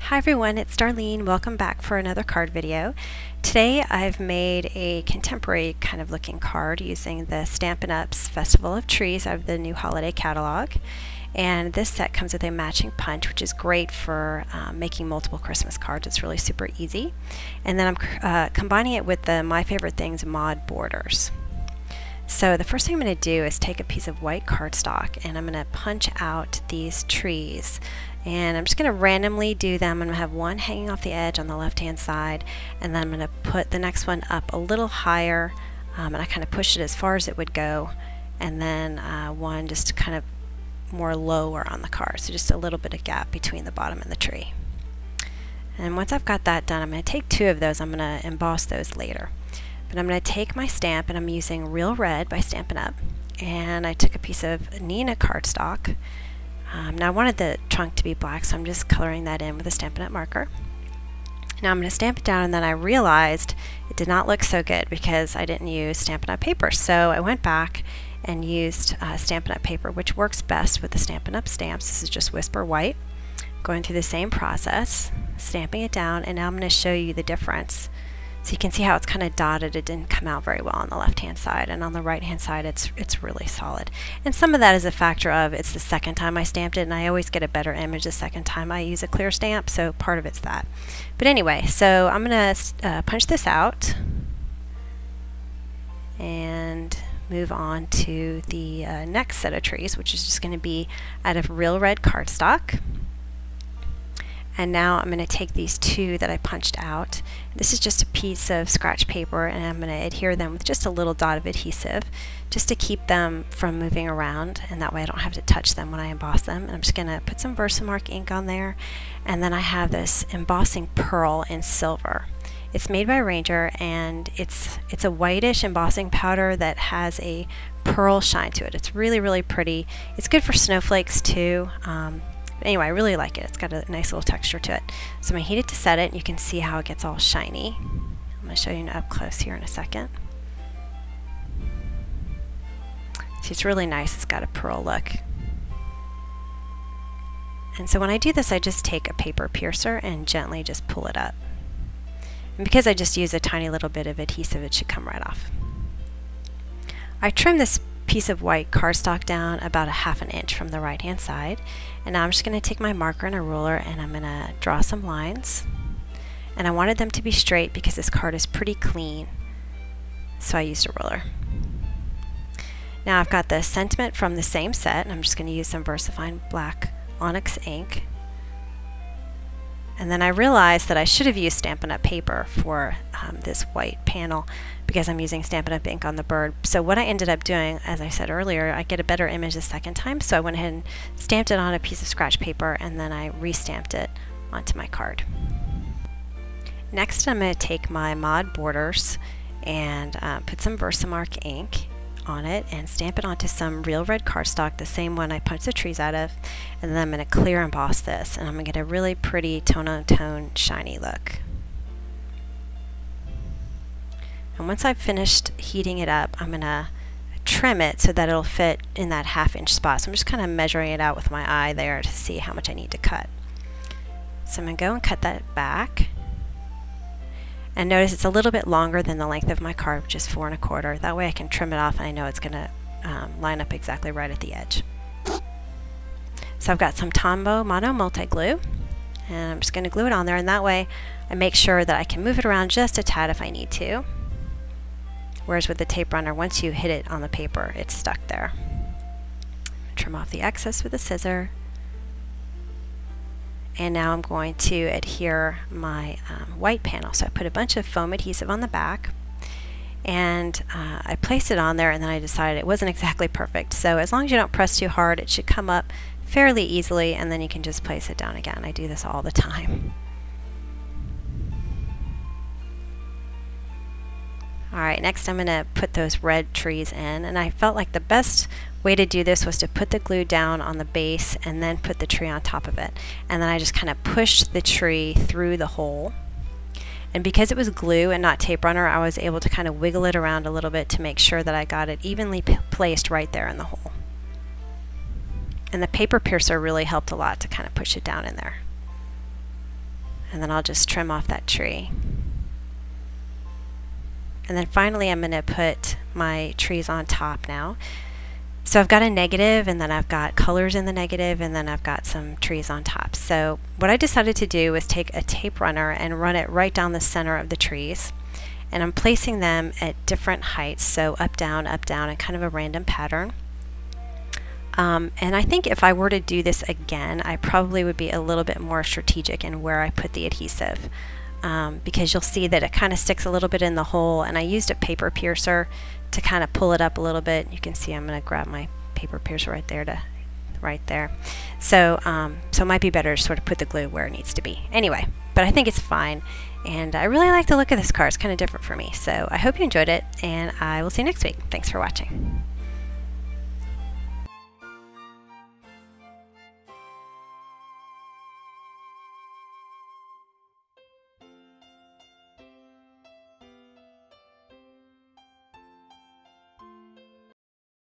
Hi everyone, it's Darlene. Welcome back for another card video. Today I've made a contemporary kind of looking card using the Stampin' Up's Festival of Trees out of the new holiday catalog. And this set comes with a matching punch, which is great for making multiple Christmas cards. It's really super easy. And then I'm combining it with the My Favorite Things mod borders. So the first thing I'm going to do is take a piece of white cardstock and I'm going to punch out these trees. And I'm just going to randomly do them. I'm going to have one hanging off the edge on the left hand side, and then I'm going to put the next one up a little higher, and I kind of push it as far as it would go, and then one just kind of more lower on the card, so just a little bit of gap between the bottom and the tree. And once I've got that done, I'm going to take two of those. I'm going to emboss those later. But I'm going to take my stamp, and I'm using Real Red by Stampin' Up, and I took a piece of Neenah cardstock. Now I wanted the trunk to be black, so I'm just coloring that in with a Stampin' Up marker. Now I'm going to stamp it down, and then I realized it did not look so good because I didn't use Stampin' Up paper. So I went back and used Stampin' Up paper, which works best with the Stampin' Up stamps. This is just Whisper White. Going through the same process, stamping it down, and now I'm going to show you the difference. So you can see how it's kind of dotted. It didn't come out very well on the left hand side, and on the right hand side it's really solid. And some of that is a factor of it's the second time I stamped it, and I always get a better image the second time I use a clear stamp, so part of it's that. But anyway, so I'm going to punch this out and move on to the next set of trees, which is just going to be out of Real Red cardstock. And now I'm going to take these two that I punched out. This is just a piece of scratch paper, and I'm going to adhere them with just a little dot of adhesive just to keep them from moving around, and that way I don't have to touch them when I emboss them. And I'm just going to put some Versamark ink on there, and then I have this embossing pearl in silver. It's made by Ranger, and it's a whitish embossing powder that has a pearl shine to it. It's really, really pretty. It's good for snowflakes too. Anyway, I really like it. It's got a nice little texture to it. So I'm going to heat it to set it, and you can see how it gets all shiny. I'm going to show you up close here in a second. See, it's really nice. It's got a pearl look. And so when I do this, I just take a paper piercer and gently just pull it up. And because I just use a tiny little bit of adhesive, it should come right off. I trim this piece of white cardstock down about ½ an inch from the right hand side, and now I'm just going to take my marker and a ruler, and I'm going to draw some lines, and I wanted them to be straight because this card is pretty clean, so I used a ruler. Now I've got the sentiment from the same set, and I'm just going to use some VersaFine black onyx ink. And then I realized that I should have used Stampin' Up paper for this white panel because I'm using Stampin' Up ink on the bird. So what I ended up doing, as I said earlier, I get a better image the second time, so I went ahead and stamped it on a piece of scratch paper, and then I re-stamped it onto my card. Next, I'm going to take my mod borders and put some Versamark ink on it and stamp it onto some Real Red cardstock, the same one I punched the trees out of, and then I'm going to clear emboss this, and I'm going to get a really pretty tone-on-tone shiny look. And once I've finished heating it up, I'm going to trim it so that it'll fit in that ½ inch spot. So I'm just kind of measuring it out with my eye there to see how much I need to cut. So I'm going to go and cut that back. And notice it's a little bit longer than the length of my card, which is 4 1/4. That way I can trim it off, and I know it's going to line up exactly right at the edge. So I've got some Tombow Mono Multi Glue, and I'm just going to glue it on there, and that way I make sure that I can move it around just a tad if I need to. Whereas with the tape runner, once you hit it on the paper, it's stuck there. Trim off the excess with a scissor. And now I'm going to adhere my white panel. So I put a bunch of foam adhesive on the back, and I placed it on there, and then I decided it wasn't exactly perfect. So as long as you don't press too hard, it should come up fairly easily, and then you can just place it down again. I do this all the time. Alright, next I'm going to put those red trees in, and I felt like the best way to do this was to put the glue down on the base and then put the tree on top of it. And then I just kind of pushed the tree through the hole. And because it was glue and not tape runner, I was able to kind of wiggle it around a little bit to make sure that I got it evenly placed right there in the hole. And the paper piercer really helped a lot to kind of push it down in there. And then I'll just trim off that tree. And then finally I'm going to put my trees on top now. So I've got a negative, and then I've got colors in the negative, and then I've got some trees on top. So what I decided to do was take a tape runner and run it right down the center of the trees. And I'm placing them at different heights, so up, down, and kind of a random pattern. And I think if I were to do this again, I probably would be a little bit more strategic in where I put the adhesive. Because you'll see that it kind of sticks a little bit in the hole, and I used a paper piercer to kind of pull it up a little bit. You can see I'm going to grab my paper piercer right there. So it might be better to sort of put the glue where it needs to be. Anyway, but I think it's fine, and I really like the look of this card. It's kind of different for me. So I hope you enjoyed it, and I will see you next week. Thanks for watching.